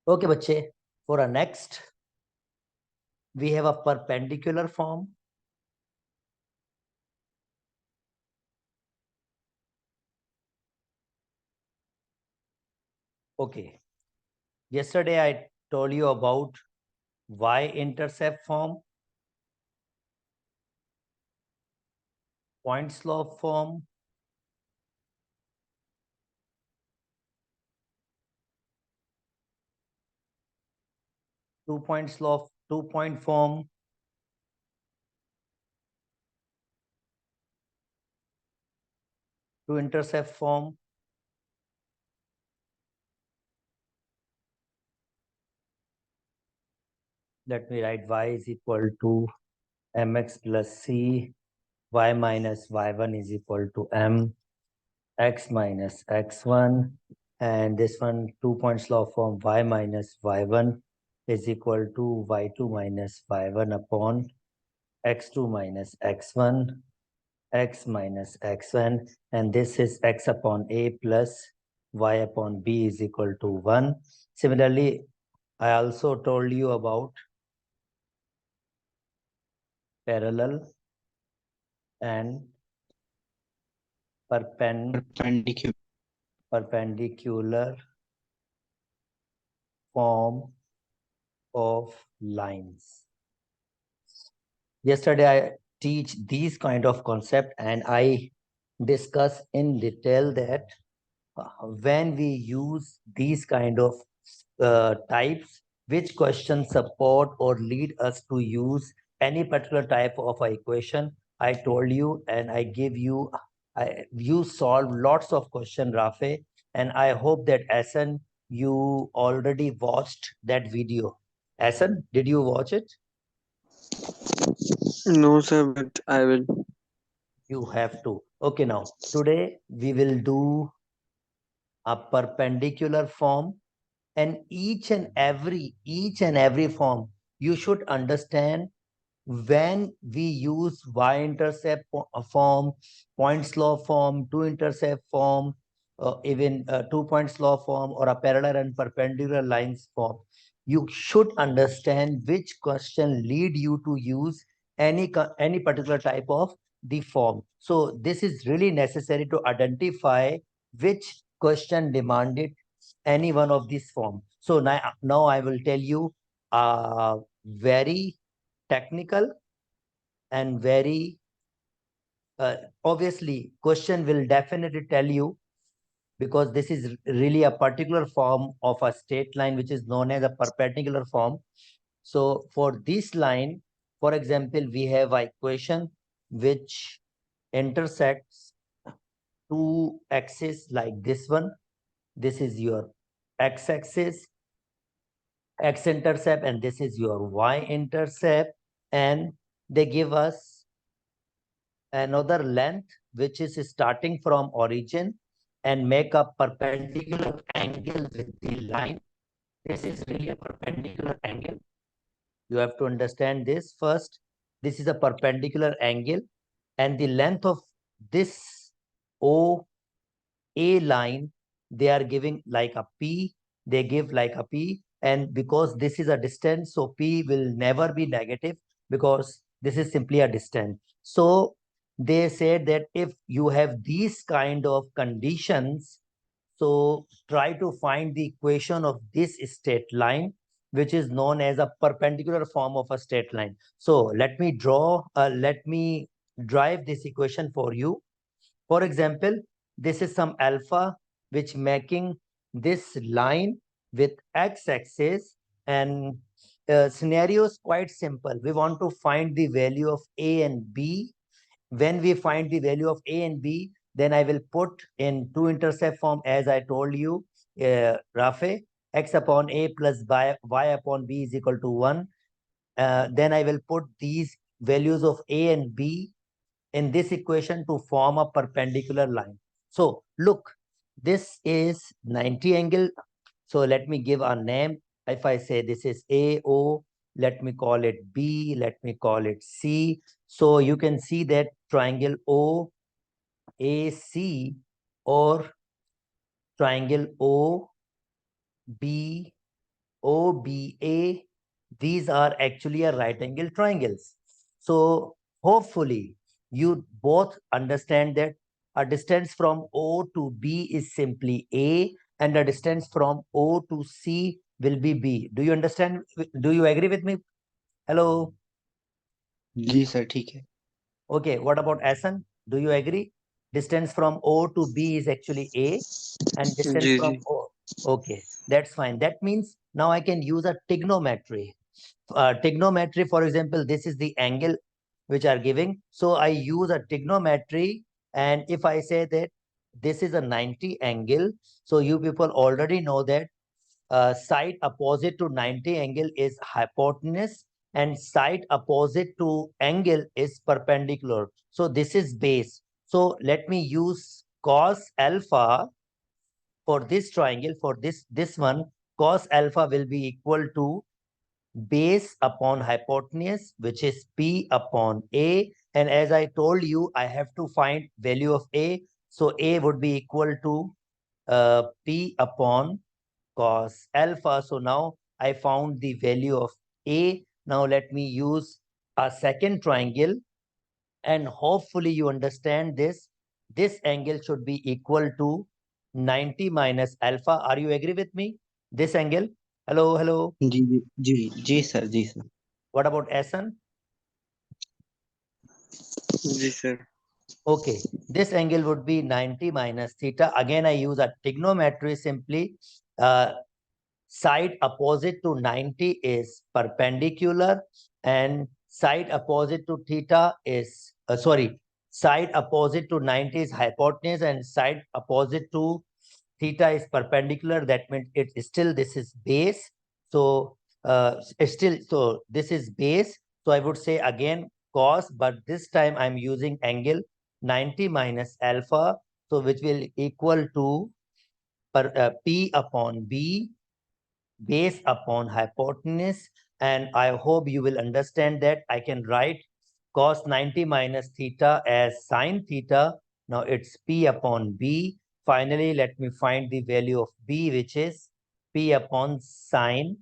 Okay, bache. For our next, we have a perpendicular form. Okay. Yesterday I told you about y-intercept form, point slope form, two-point slope, two-point form, two-intercept form. Let me write y is equal to mx plus c, y minus y1 is equal to m, x minus x1, and this one 2-point slope form y minus y1 is equal to y2 minus y1 upon x2 minus x1, x minus x1, and this is x upon a plus y upon b is equal to 1. Similarly, I also told you about parallel and perpendicular form of lines. Yesterday, I teach these kind of concept and I discuss in detail that when we use these kind of types, which questions support or lead us to use any particular type of equation. I told you and I give you, you solve lots of question, Rafe, and I hope that Asan, you already watched that video. Asan, did you watch it? No, sir, but I will. You have to. Okay, now today we will do a perpendicular form, and each and every form you should understand when we use y-intercept form, point slope form, two-intercept form, even two-point slope form, or a parallel and perpendicular lines form. You should understand which question lead you to use any particular type of the form. So this is really necessary to identify which question demanded any one of these form. So now I will tell you a very technical and very obviously question will definitely tell you, because this is really a particular form of a straight line which is known as a perpendicular form. So for this line, for example, we have a equation which intersects two axes like this one. This is your x-axis, x-intercept, and this is your y-intercept, and they give us another length which is starting from origin and make a perpendicular angle with the line. This is really a perpendicular angle. You have to understand this first. This is a perpendicular angle, and the length of this OA line, they are giving like a P. They give like a P, and because this is a distance, so P will never be negative because this is simply a distance. So they said that if you have these kind of conditions, so try to find the equation of this straight line, which is known as a perpendicular form of a straight line. So let me drive this equation for you. For example, this is some alpha which making this line with x-axis, and scenario is quite simple. We want to find the value of a and b. When we find the value of a and b, then I will put in two-intercept form as I told you, Rafe, x upon a plus y upon b is equal to 1. Then I will put these values of a and b in this equation to form a perpendicular line. So look, this is 90 angle. So let me give a name. If I say this is AO, let me call it B, let me call it C. So you can see that triangle OAC or triangle OBO OBA, these are actually a right angle triangles. So hopefully you both understand that a distance from O to B is simply A and the distance from O to C will be B. Do you understand? Do you agree with me? Hello. जी sir ठीक है Okay, what about Asan? Do you agree? Distance from O to B is actually A and distance जी from जी O. Okay, that's fine. That means now I can use a trigonometry. Trigonometry, for example, this is the angle which are giving. So I use a trigonometry, and if I say that this is a 90 angle, so you people already know that side opposite to 90 angle is hypotenuse and side opposite to angle is perpendicular. So this is base. So let me use cos alpha for this triangle. For this one, cos alpha will be equal to base upon hypotenuse, which is P upon A. And as I told you, I have to find value of A. So A would be equal to P upon cos alpha. So now I found the value of A. Now let me use a second triangle and hopefully you understand this. This angle should be equal to 90 minus alpha. Are you agree with me? This angle? Hello, hello. जी जी जी जी sir What about SN? जी sir Okay, this angle would be 90 minus theta. Again, I use a trigonometry simply. Side opposite to 90 is perpendicular and side opposite to theta is, side opposite to 90 is hypotenuse and side opposite to theta is perpendicular. That means it's still, this is base. So so this is base. So I would say again cos, but this time I'm using angle 90 minus alpha. So which will equal to P upon B base upon hypotenuse. And I hope you will understand that I can write cos 90 minus theta as sine theta. Now it's P upon B. Finally, let me find the value of B, which is P upon sine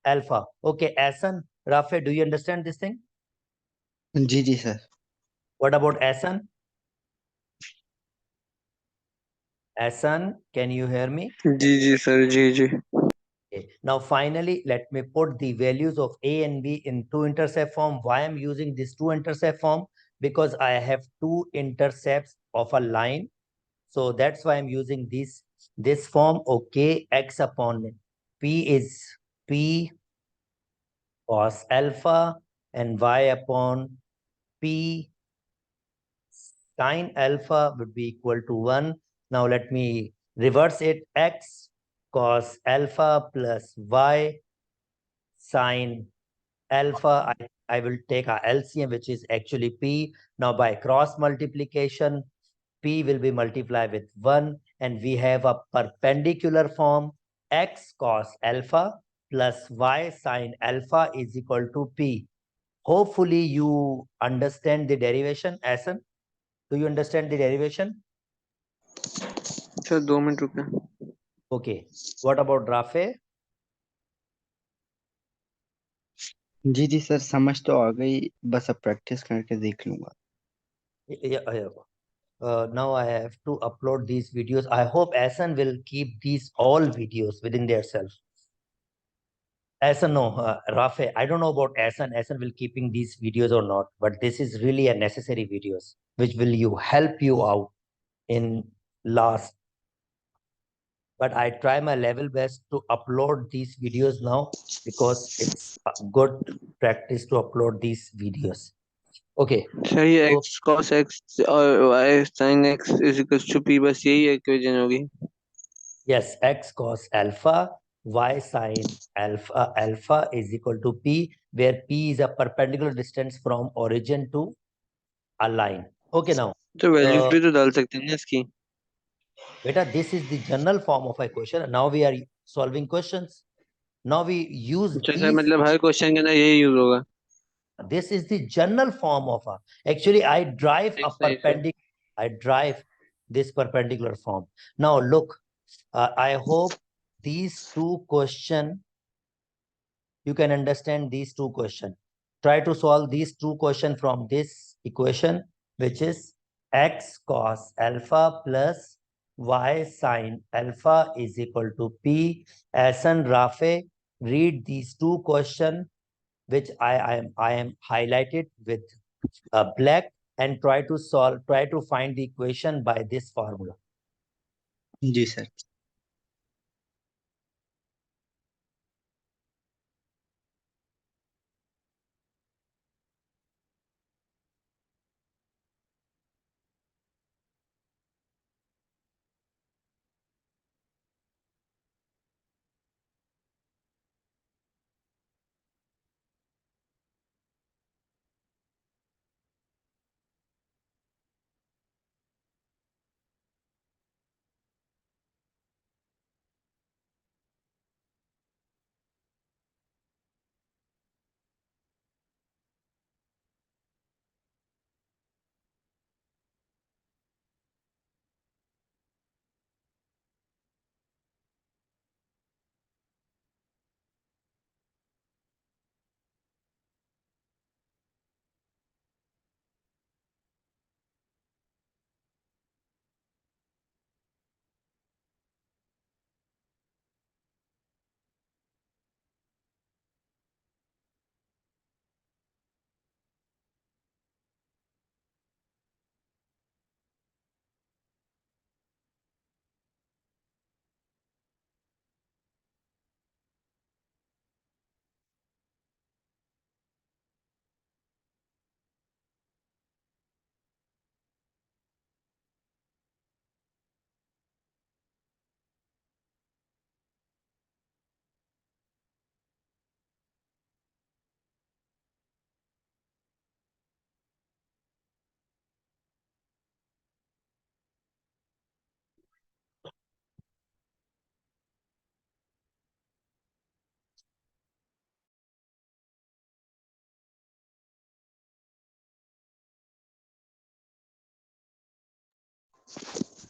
alpha. Okay, Asan, Rafe, do you understand this thing? जी sir What about Asan? Asan, can you hear me? जी sir जी Okay. Now, finally, let me put the values of A and B in two intercept form. Why I'm using this two intercept form? Because I have two intercepts of a line. So that's why I'm using this form. Okay, X upon P is P cos alpha and Y upon P sine alpha would be equal to 1. Now let me reverse it. X cos alpha plus Y sine alpha. I will take a LCM, which is actually P. Now by cross multiplication, P will be multiplied with 1. And we have a perpendicular form. X cos alpha plus Y sine alpha is equal to P. Hopefully you understand the derivation, Asan. Do you understand the derivation? Sir 2 minute रुके Okay. What about Rafe? जी sir समझ तो आ गई बस अब practice करके देख लूंगा Yeah. Now I have to upload these videos. I hope Asan will keep these all videos within their self. Asan, no, Rafe, I don't know about Asan. Asan will keeping these videos or not, but this is really a necessary videos, which will help you out in last. But I try my level best to upload these videos now because it's a good practice to upload these videos. Okay. Sir ये So, x cos x और y sin x is equals to p बस यही equation होगी yes, X cos alpha, Y sine alpha is equal to P, where P is a perpendicular distance from origin to a line. Okay, now, तो values भी तो डाल सकते हैं ना इसकी beta, this is the general form of a question. Now we are solving questions. Now we use अच्छा sir these. मतलब हर क्वेश्चन के अंदर यही यूज होगा This is the general form of a. Actually, I drive a सही sir perpendicular. I drive this perpendicular form. Now look, I hope these two questions you can understand these two questions. Try to solve these two questions from this equation, which is x cos alpha plus y sin alpha is equal to P. Asan Rafe, read these two questions, which I am highlighted with black, and try to find the equation by this formula. जी sir.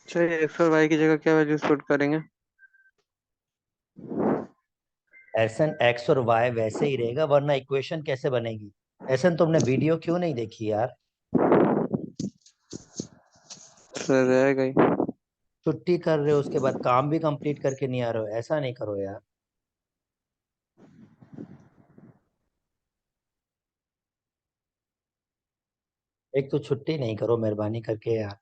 चलिए X और Y की जगह क्या values put करेंगे? ऐसन x और Y वैसे ही रहेगा, वरना इक्वेशन कैसे बनेगी? ऐसन तुमने वीडियो क्यों नहीं देखी यार? सर रहेगा ही. छुट्टी कर रहे हो, उसके बाद काम भी कंप्लीट करके नहीं आ रहे हो, ऐसा नहीं करो यार. एक तो छुट्टी नहीं करो मेहरबानी करके यार.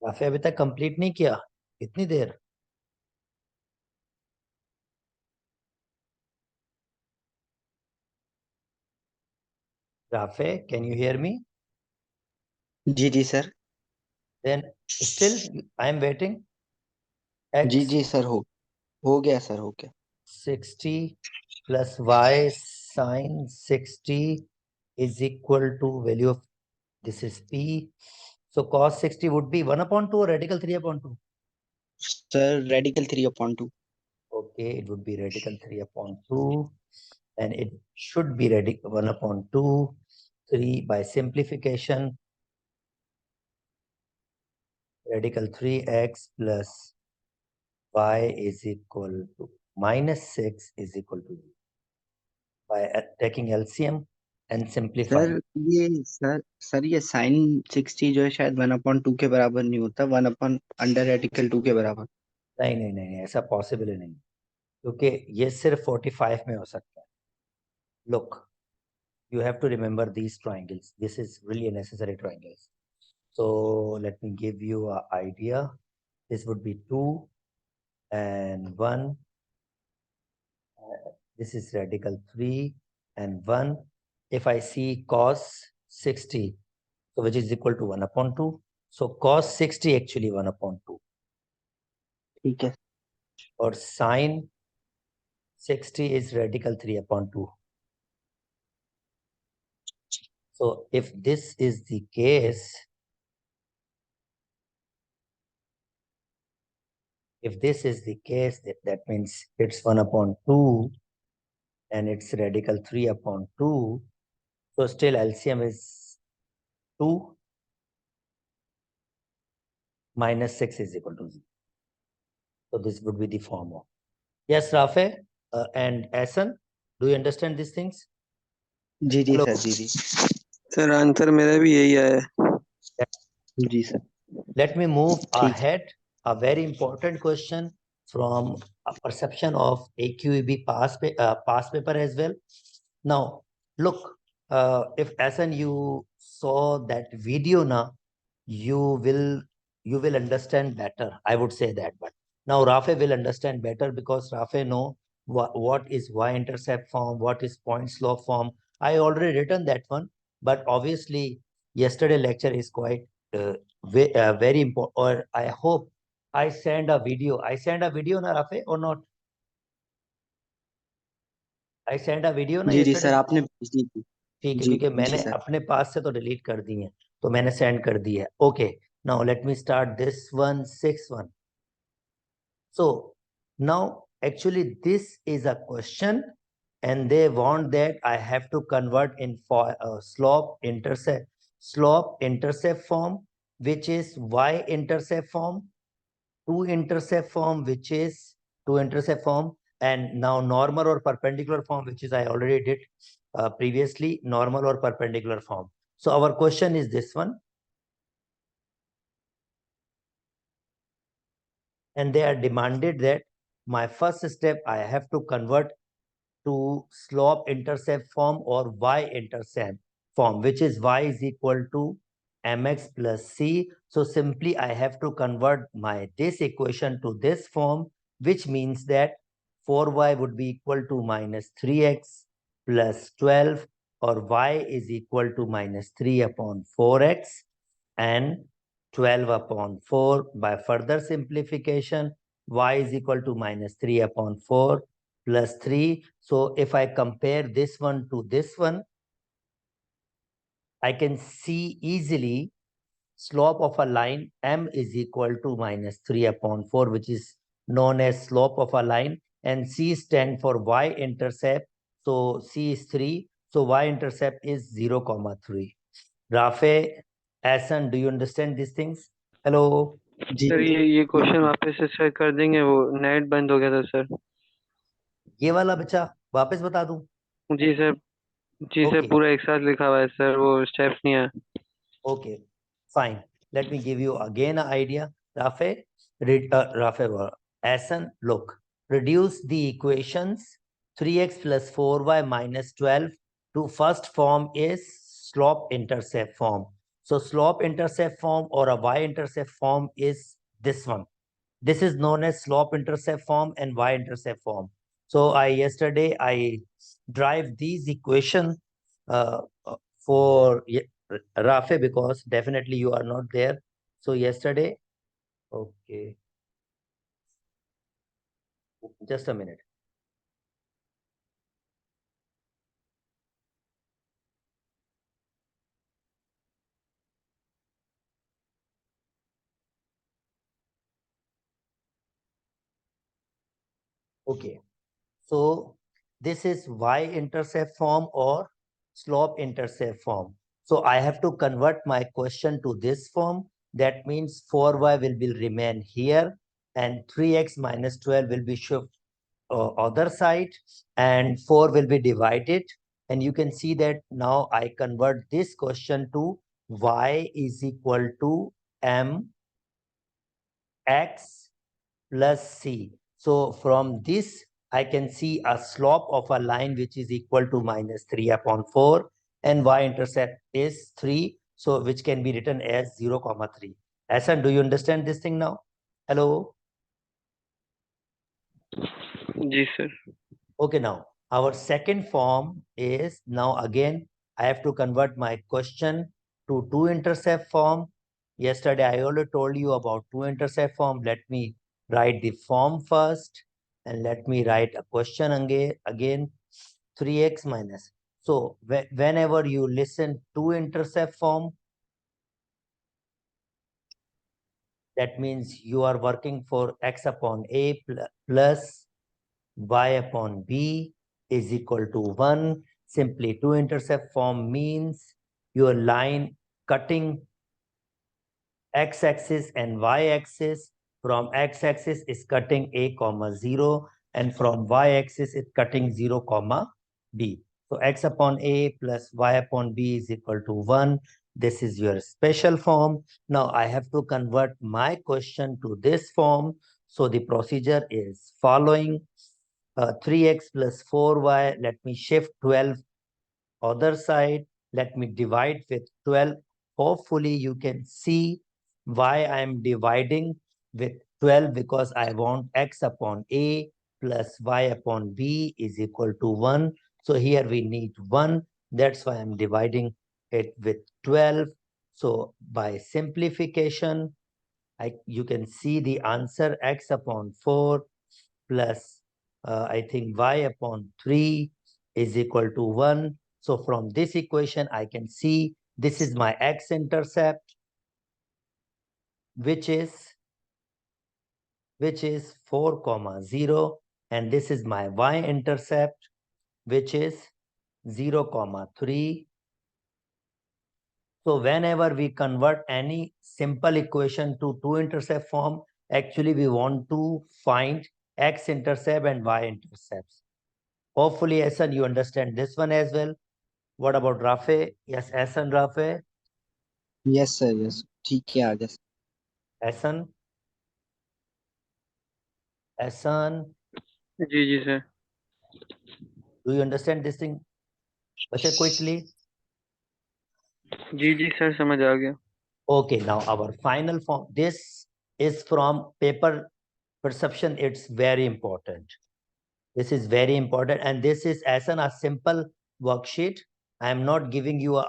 राफे अभी तक कंप्लीट नहीं किया? इतनी देर? राफे, कैन यू हियर मी? जी sir. Then still I am waiting. जी एक्स सर, हो गया सर, हो गया. 60 plus y sin 60 is equal to value of this is P. So cos 60 would be 1/2 or radical 3/2? Sir radical 3/2. Okay, it would be radical 3/2, and it should be radical 1/2. 3 by simplification, radical 3x plus y is equal to minus 6 is equal to by taking LCM and simplifying. Sir ये sign 60 जो है शायद 1/2 के बराबर नहीं होता, 1/√2 के बराबर. नहीं नहीं नहीं नहीं, ऐसा पॉसिबल ही नहीं, क्योंकि ये सिर्फ 45 में हो सकता है. Look, you have to remember these triangles. This is really a necessary triangles. So let me give you an idea. This would be 2 and 1. This is radical 3 and 1. If I see cos 60, so which is equal to 1 upon 2. So cos 60 actually 1 upon 2. ठीक है Or sine 60 is radical 3 upon 2. So if this is the case, that means it's 1 upon 2 and it's radical 3 upon 2. So still LCM is 2 minus 6 is equal to 0. So this would be the form of. Yes, Rafe and Asan, do you understand these things? जी जी Hello. Sir जी जी sir answer मेरा भी यही आया जी sir Let me move ठीक ahead. A very important question from a perception of AQEB past paper as well. Now, look, if Asan you saw that video now, you will understand better. I would say that, but now Rafe will understand better because Rafe know what is y-intercept form, what is point slope form. I already written that one, but obviously yesterday lecture is quite very important. Or I hope I send a video. I send a video na Rafe or not? I send a video na जी जी yesterday. Sir आपने भेज दी थी ठीक है जी क्योंकि जी मैंने sir अपने पास से तो डिलीट कर दी है तो मैंने सेंड कर दी है okay now let me start this one 6-1 so now actually this is a question and they want that I have to convert in for slope intercept form which is y-intercept form to intercept form which is to intercept form and now normal or perpendicular form which is I already did previously normal or perpendicular form. So our question is this one and they are demanded that my first step I have to convert to slope intercept form or y-intercept form which is y is equal to mx plus c. So simply I have to convert my this equation to this form which means that 4y would be equal to minus 3x plus 12 or y is equal to minus 3 upon 4x and 12 upon 4 by further simplification y is equal to minus 3 upon 4 plus 3. So if I compare this one to this one, I can see easily slope of a line m is equal to minus 3 upon 4, which is known as slope of a line. And c stand for y-intercept. So c is 3. So y-intercept is 0, 3. Rafe, Asan, do you understand these things? Hello. जी sir ये question वापस से sir कर देंगे वो net बंद हो गया था सर ये वाला बच्चा वापस बता दूं? जी सर जी सर Okay. पूरा एक साथ लिखा हुआ है सर वो स्टेप्स नहीं है Okay, fine. Let me give you again an idea. Rafe, Rafe, Asan, look, reduce the equations 3x plus 4y minus 12 to first form is slope-intercept form. So slope-intercept form or a y-intercept form is this one. This is known as slope-intercept form and y-intercept form. So yesterday I drive these equations uh, for Rafe because definitely you are not there. So yesterday, okay, just a minute. Okay, so this is y-intercept form or slope-intercept form. So I have to convert my question to this form. That means 4y will remain here and 3x minus 12 will be shift other side and 4 will be divided. And you can see that now I convert this question to y is equal to m x plus c. So from this, I can see a slope of a line which is equal to minus 3 upon 4 and y-intercept is 3. so which can be written as 0, 3. Ahsan, do you understand this thing now? Hello? जी sir. Okay, now our second form is, now again I have to convert my question to two-intercept form. Yesterday I already told you about two-intercept form. Let me write the form first and let me write a question again 3x minus. So whenever you listen two-intercept form, that means you are working for x upon a plus y upon b is equal to 1. Simply two-intercept form means your line cutting x-axis and y-axis. From x-axis is cutting a comma 0 and from y-axis is cutting 0 comma b. So x upon a plus y upon b is equal to 1. This is your special form. Now I have to convert my question to this form. So the procedure is following. 3x plus 4y, let me shift 12 other side, let me divide with 12. Hopefully you can see why I am dividing with 12, because I want x upon a plus y upon b is equal to 1. So here we need 1. That's why I'm dividing it with 12. So by simplification, you can see the answer x upon 4 plus I think y upon 3 is equal to 1. So from this equation, I can see this is my x-intercept, which is 4 comma 0, and this is my y-intercept, which is 0 comma 3. So whenever we convert any simple equation to two-intercept form, actually we want to find x-intercept and y-intercepts. Hopefully, Ahsan, you understand this one as well. What about Rafe? Yes, Ahsan, Rafe. Yes sir, yes ठीक है आगे sir. Ahsan, Ahsan, जी जी sir. do you understand this thing? Bacha, quickly. जी जी sir, समझ आ गया. Okay, now our final form. This is from paper perception. It's very important. This is very important. And this is Ahsan, a simple worksheet. I am not giving you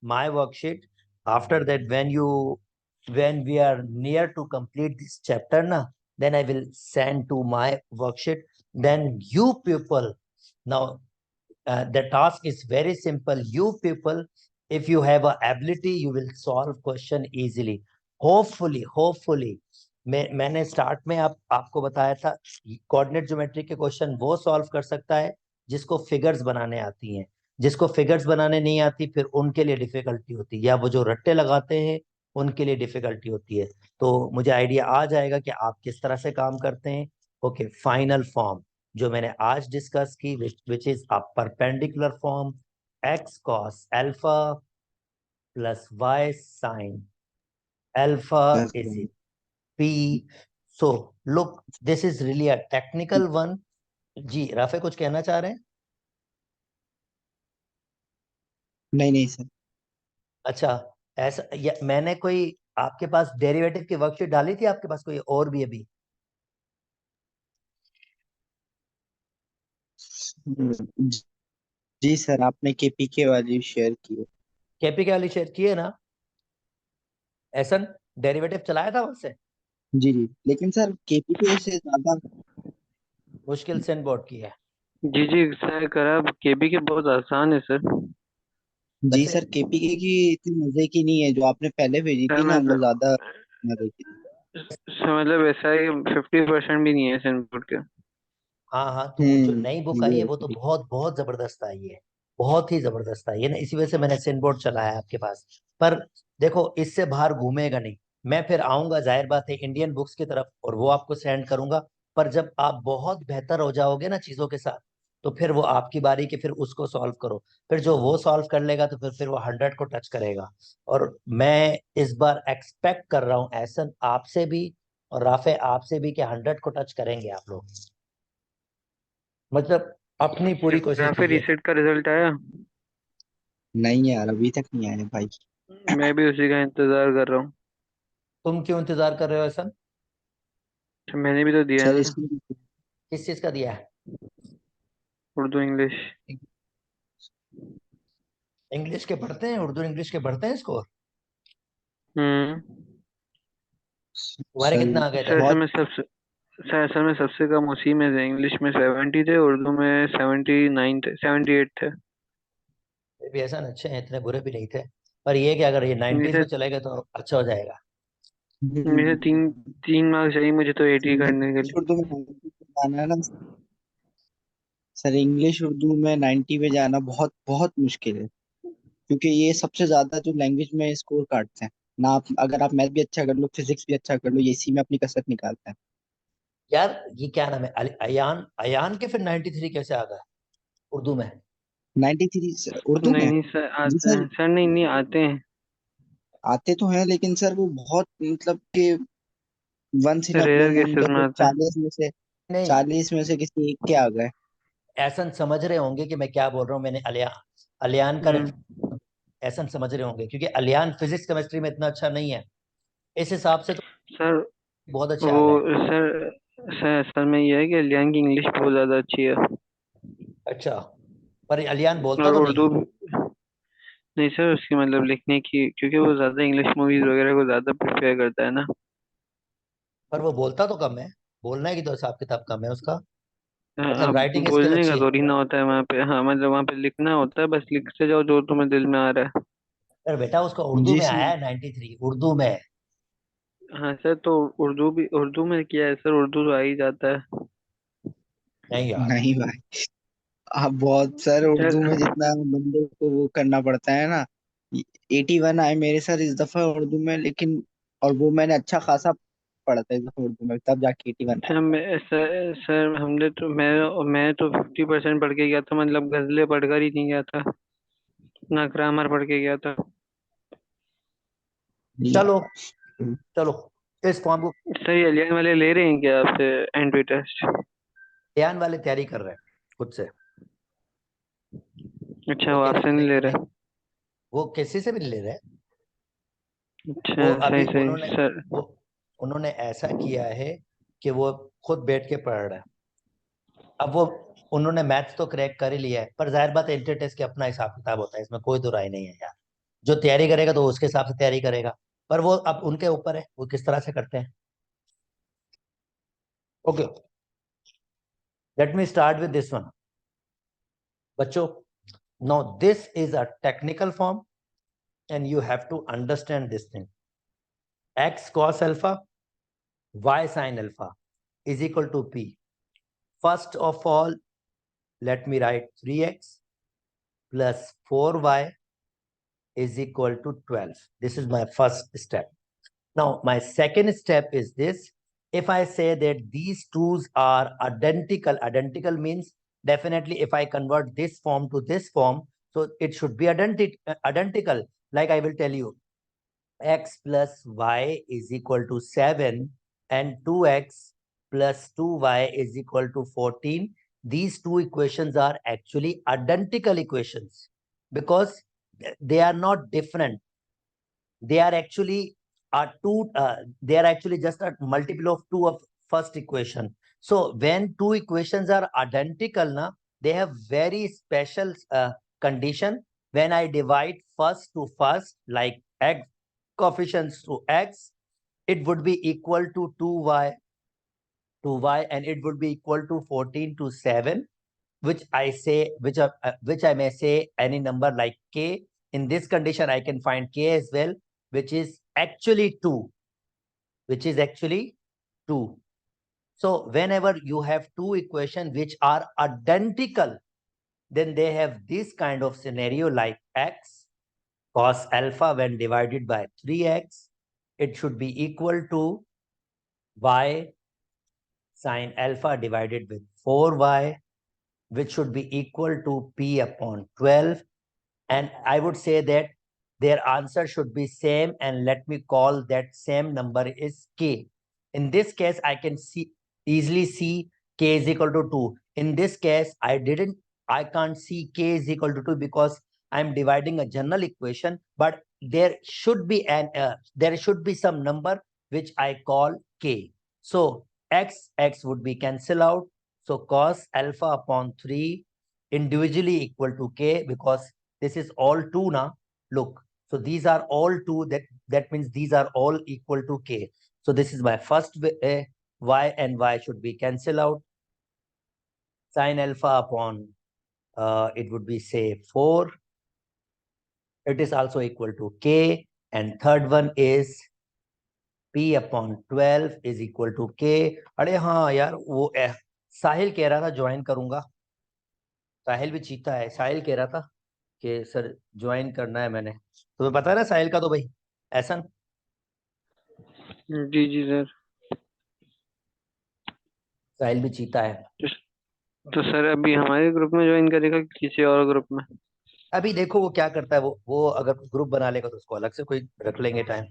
my worksheet. After that, when we are near to complete this chapter, then I will send to my worksheet. Then you people, now the task is very simple. You people, if you have a ability, you will solve question easily. Hopefully मैंने start में आपको बताया था, coordinate geometry के question वो solve कर सकता है जिसको फिगर्स बनाने आती हैं. जिसको फिगर्स बनाने नहीं आती, फिर उनके लिए डिफिकल्टी होती है, या वो जो रट्टे लगाते हैं उनके लिए डिफिकल्टी होती है. तो मुझे आइडिया आ जाएगा कि आप किस तरह से काम करते हैं. ओके, फाइनल फॉर्म जो मैंने आज डिस्कस की, which is a perpendicular form, x cos alpha plus y sin alpha yes is sir. p. So look, this is really a technical one. जी राफे, कुछ कहना चाह रहे हैं? नहीं नहीं सर. अच्छा, ऐसा मैंने कोई आपके पास डेरिवेटिव की वर्कशीट डाली थी आपके पास कोई और भी अभी? जी सर, आपने केपीके वाली शेयर की है. केपीके वाली शेयर की है ना? ऐसा डेरिवेटिव चलाया था उससे? जी जी, लेकिन सर केपीके से ज्यादा. मुश्किल सेन बोर्ड की है. जी जी सर, करा. केबी के बहुत आसान है सर. जी वैसे सर, केपीके की इतनी मजे की नहीं है. जो आपने पहले भेजी सर थी ना, वो मतलब ज्यादा मजे की थी. मतलब ऐसा है, 50% भी नहीं है सैनफोर्ड के. हाँ हाँ, तो जो नई बुक आई है ये वो तो बहुत बहुत जबरदस्त आई है. बहुत ही जबरदस्त आई है ना, इसी वजह से मैंने सेन बोर्ड चलाया है आपके पास. पर देखो, इससे बाहर घूमेगा नहीं. मैं फिर आऊंगा, जाहिर बात है, इंडियन बुक्स की तरफ, और वो आपको सेंड करूंगा. पर जब आप बहुत बेहतर हो जाओगे ना चीजों के साथ, तो फिर वो आपकी बारी कि फिर उसको सॉल्व करो. फिर जो वो सॉल्व कर लेगा तो फिर वो 100 को टच करेगा. और मैं इस बार एक्सपेक्ट कर रहा हूँ ऐसा आपसे भी और राफे आपसे भी कि 100 को टच करेंगे आप लोग. मतलब अपनी पूरी कोशिश या फिर कीजिए. रीसेट का रिजल्ट आया? नहीं यार, अभी तक नहीं आया भाई. मैं भी उसी का इंतजार कर रहा हूँ। तुम क्यों इंतजार कर रहे हो ऐसा? तो मैंने भी तो दिया है सर ना। इसमें किस चीज का दिया है? उर्दू इंग्लिश। इंग्लिश के पढ़ते हैं, उर्दू इंग्लिश के पढ़ते हैं स्कोर? हम्म। तुम्हारे सर कितना आ गए थे? सर असल बहुत में सबसे सर असल में सबसे कम उसी में थे। इंग्लिश में 70 थे, उर्दू में 79 थे, 78 थे। ये भी ऐसा अच्छे हैं, इतने बुरे भी नहीं थे। पर ये कि अगर ये 90s मुझे में चले गए तो अच्छा हो जाएगा। मुझे तीन तीन मार्क्स चाहिए मुझे तो 80 करने के इंग्लिश लिए। उर्दू में 90 पे जाना है ना सर, इंग्लिश उर्दू में 90 पे जाना बहुत बहुत मुश्किल है, क्योंकि ये सबसे ज्यादा जो लैंग्वेज में स्कोर काटते हैं ना। आप अगर आप मैथ भी अच्छा कर लो, फिजिक्स भी अच्छा कर लो, ये इसी में अपनी कसरत निकालते हैं। यार ये क्या नाम है, अयान, अयान के फिर 93 कैसे आ गए उर्दू में? 93 उर्दू नहीं में? नहीं सर, जी आते सर, हैं सर, नहीं नहीं आते हैं। आते तो हैं लेकिन सर वो बहुत मतलब कि once in a blue rare moon, cases में जैसे आते हैं। नहीं, 40 में से किसी एक के आ गए। ऐसा समझ रहे होंगे कि मैं क्या बोल रहा हूँ। मैंने अलियान का हम्म। ऐसा समझ रहे होंगे, क्योंकि अलियान फिजिक्स केमिस्ट्री में इतना अच्छा नहीं है। इस हिसाब से तो सर बहुत अच्छे आ वो गए। सर सर असल में ये है कि लियांग की इंग्लिश बहुत ज्यादा अच्छी है। अच्छा, पर अलियान बोलता और तो नहीं उर्दू है। नहीं सर, उसकी मतलब लिखने की, क्योंकि वो ज्यादा इंग्लिश मूवीज वगैरह को ज्यादा प्रेफर करता है ना। पर वो बोलता तो कम है। बोलने की तो हिसाब किताब कम है उसका। मतलब अब राइटिंग स्किल बोलने अच्छी का है। थोड़ी ना होता है वहाँ पे। हाँ मतलब वहाँ पे लिखना होता है, बस लिखते जाओ जो तुम्हें दिल में आ रहा है। पर बेटा उसका उर्दू जी में आया सर। है 93, उर्दू में। हाँ सर, तो उर्दू में किया है सर, उर्दू तो आ ही जाता है। नहीं यार। नहीं भाई, आप बहुत सर सर उर्दू में जितना बंदे को वो करना पड़ता है ना। 81 आए मेरे सर इस दफा उर्दू में, लेकिन और वो मैंने अच्छा खासा पढ़ा था इस दफा उर्दू में, तब जाके 81 आए। सर हमने तो मैं तो 50% पढ़ के गया था, मतलब गजलें पढ़कर ही नहीं गया था, ना ग्रामर पढ़ के गया था। चलो, चलो, इस फॉर्म को सर ये अलियन वाले ले रहे हैं क्या आपसे एंट्री टेस्ट? ध्यान वाले तैयारी कर रहे हैं खुद से। अच्छा, वो वो किसी आपसे से नहीं ले नहीं, रहे? वो किसी से भी नहीं ले रहे। अच्छा वो सही अभी सही सर। वो उन्होंने ऐसा किया है कि वो खुद बैठ के पढ़ रहे हैं। अब वो उन्होंने मैथ्स तो क्रैक कर ही लिया है, पर जाहिर बात है इंटर टेस्ट के अपना हिसाब किताब होता है, इसमें कोई दो राय नहीं है यार। जो तैयारी करेगा तो उसके हिसाब से तैयारी करेगा। पर वो अब उनके ऊपर है, वो किस तरह से करते हैं। Okay, let me start with this one बच्चों। Now this is a technical form and you have to understand this thing. X cos alpha, y sin alpha is equal to p. First of all, let me write 3x plus 4y is equal to 12. This is my first step. Now, my second step is this. If I say that these twos are identical means definitely if I convert this form to this form, so it should be identical. Like I will tell you, x plus y is equal to 7 and 2x plus 2y is equal to 14. These two equations are actually identical equations because they are not different. They are actually they are actually just a multiple of two of first equation. So when two equations are identical na, they have very special condition. When I divide first to first, like x coefficients to x, it would be equal to 2y to y, and it would be equal to 14 to 7, which I may say any number like k. In this condition, I can find k as well, which is actually 2, which is actually 2. So whenever you have two equations which are identical, then they have this kind of scenario like x cos alpha when divided by 3x, it should be equal to y sin alpha divided with 4y, which should be equal to p upon 12. And I would say that their answer should be same, and let me call that same number is k. In this case, I can easily see k is equal to 2. In this case, I can't see k is equal to 2 because I'm dividing a general equation, but there should be some number which I call k. So x would be cancel out. So cos alpha upon 3 individually equal to k, because this is all 2 now. Look, so these are all 2. That means these are all equal to k. So this is my first y, and y should be cancel out. Sin alpha upon it would be say 4. It is also equal to k. And third one is p upon 12 is equal to k. अरे हाँ यार, वो साहिल कह रहा था join करूंगा. साहिल भी चीता है. साहिल कह रहा था कि सर ज्वाइन करना है. मैंने तुम्हें पता है ना साहिल का, तो भाई ऐसा जी जी सर. साहिल भी चीता है. तो सर अभी हमारे ग्रुप में ज्वाइन करेगा कि किसी और ग्रुप में? अभी देखो वो क्या करता है. वो अगर ग्रुप बना लेगा तो उसको अलग से कोई रख लेंगे टाइम.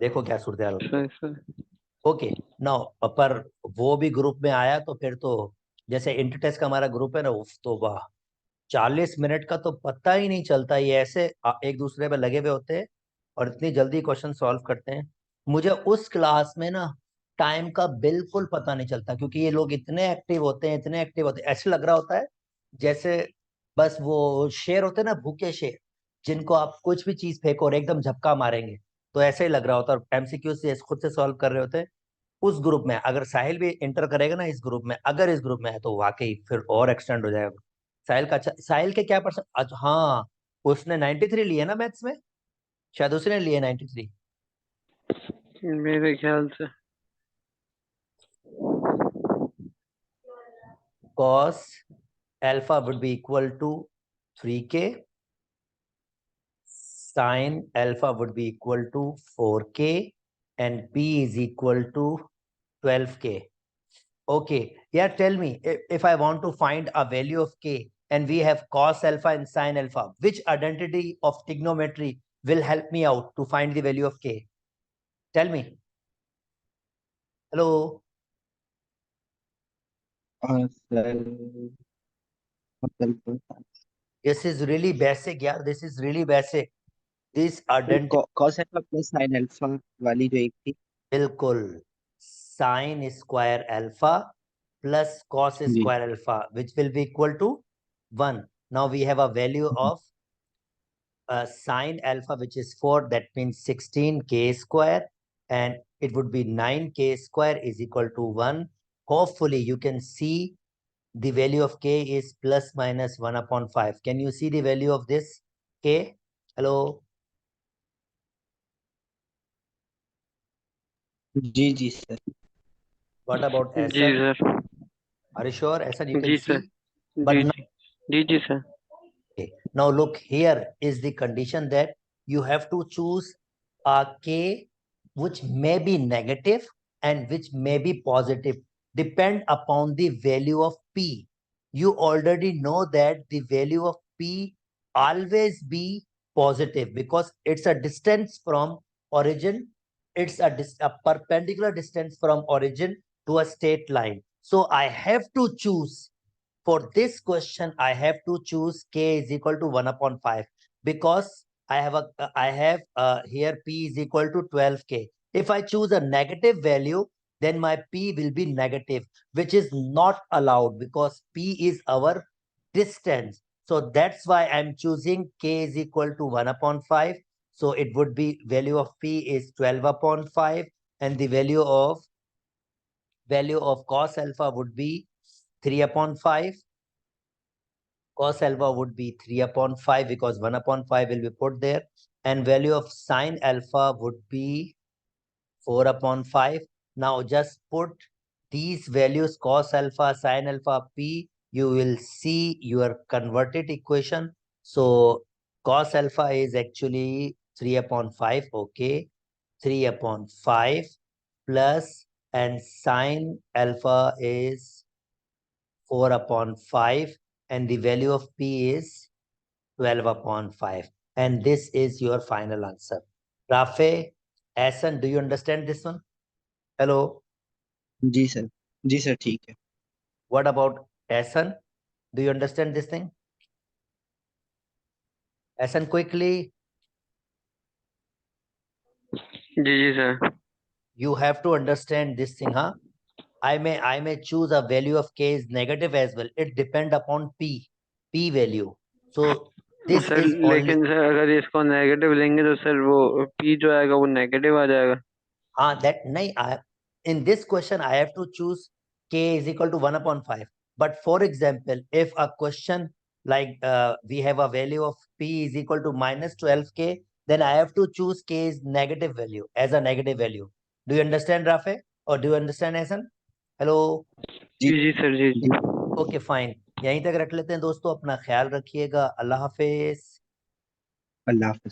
देखो क्या सूरत हाल होती है. Sir sir. ओके नाउ, पर वो भी ग्रुप में आया तो फिर तो जैसे इंटरटेस्ट का हमारा ग्रुप है ना, उफ, तो वाह, 40 मिनट का तो पता ही नहीं चलता. ये ऐसे एक दूसरे पे लगे हुए होते हैं और इतनी जल्दी क्वेश्चन सॉल्व करते हैं. मुझे उस क्लास में ना टाइम का बिल्कुल पता नहीं चलता, क्योंकि ये लोग इतने एक्टिव होते हैं, इतने एक्टिव होते हैं. ऐसे लग रहा होता है जैसे बस वो शेर होते हैं ना, भूखे शेर, जिनको आप कुछ भी चीज फेंको और एकदम झपका मारेंगे. तो ऐसे ही लग रहा होता है. और एमसीक्यू से खुद से सॉल्व कर रहे होते हैं. उस ग्रुप में अगर साहिल भी इंटर करेगा ना, इस ग्रुप में, अगर इस ग्रुप में है, तो वाकई फिर और एक्सटेंड हो जाएगा. साहिल का अच्छा, साहिल के क्या परसेंट? अच्छा हाँ, उसने 93 लिए ना मैथ्स में. शायद उसने लिए 93. मेरे ख्याल से. cos alpha would be equal to 3k. Sin alpha would be equal to 4k. And p is equal to 12k. Okay, yeah, tell me, if I want to find a value of k and we have cos alpha and sin alpha, which identity of trigonometry will help me out to find the value of k? Tell me. Hello. Sir मतलब This is really basic, yeah. This is really basic. This identity, cos alpha plus sine alpha वाली जो एक थी. बिल्कुल. Sin square alpha plus cos जी square alpha, which will be equal to 1. Now we have a value of sine alpha, which is 4, that means 16k square, and it would be 9k square is equal to 1. Hopefully you can see the value of k is plus minus 1 upon 5. Can you see the value of this k? Hello. जी जी sir. What about जी Asan? Sir. Are you sure, Asan, you can जी sir. see? But जी now, जी. जी जी sir. okay. Now look, here is the condition that you have to choose a k which may be negative and which may be positive, depend upon the value of p. You already know that the value of p always be positive, because it's a distance from origin. It's a perpendicular distance from origin to a straight line. So I have to choose. For this question, I have to choose k is equal to 1 upon 5, because I have here p is equal to 12k. If I choose a negative value, then my p will be negative, which is not allowed because p is our distance. So that's why I'm choosing k is equal to 1 upon 5. So it would be value of p is 12 upon 5, and the value of cos alpha would be 3 upon 5. Cos alpha would be 3 upon 5 because 1 upon 5 will be put there. And value of sin alpha would be 4 upon 5. Now just put these values, cos alpha, sin alpha, p. You will see your converted equation. So cos alpha is actually 3 upon 5. Okay. 3 upon 5 plus, and sin alpha is 4 upon 5, and the value of p is 12 upon 5. And this is your final answer. Rafe, Asan, do you understand this one? Hello. जी sir. जी sir ठीक है. What about Asan? Do you understand this thing? Asan, quickly. जी sir. You have to understand this thing, huh? I may choose a value of k is negative as well. It depend upon p value. So this sir is only लेकिन sir अगर इसको negative लेंगे तो sir वो P जो आएगा वो negative आ जाएगा। that nahi, in this question I have to choose k is equal to 1 upon 5. But for example, if a question like we have a value of p is equal to minus 12k, then I have to choose k is negative value as a negative value. Do you understand, Rafe? Or do you understand, Hasan? Hello? जी जी sir जी जी। Okay fine, यहीं तक रख लेते हैं दोस्तों। अपना ख्याल रखिएगा। अल्लाह हाफिज। अल्लाह हाफिज।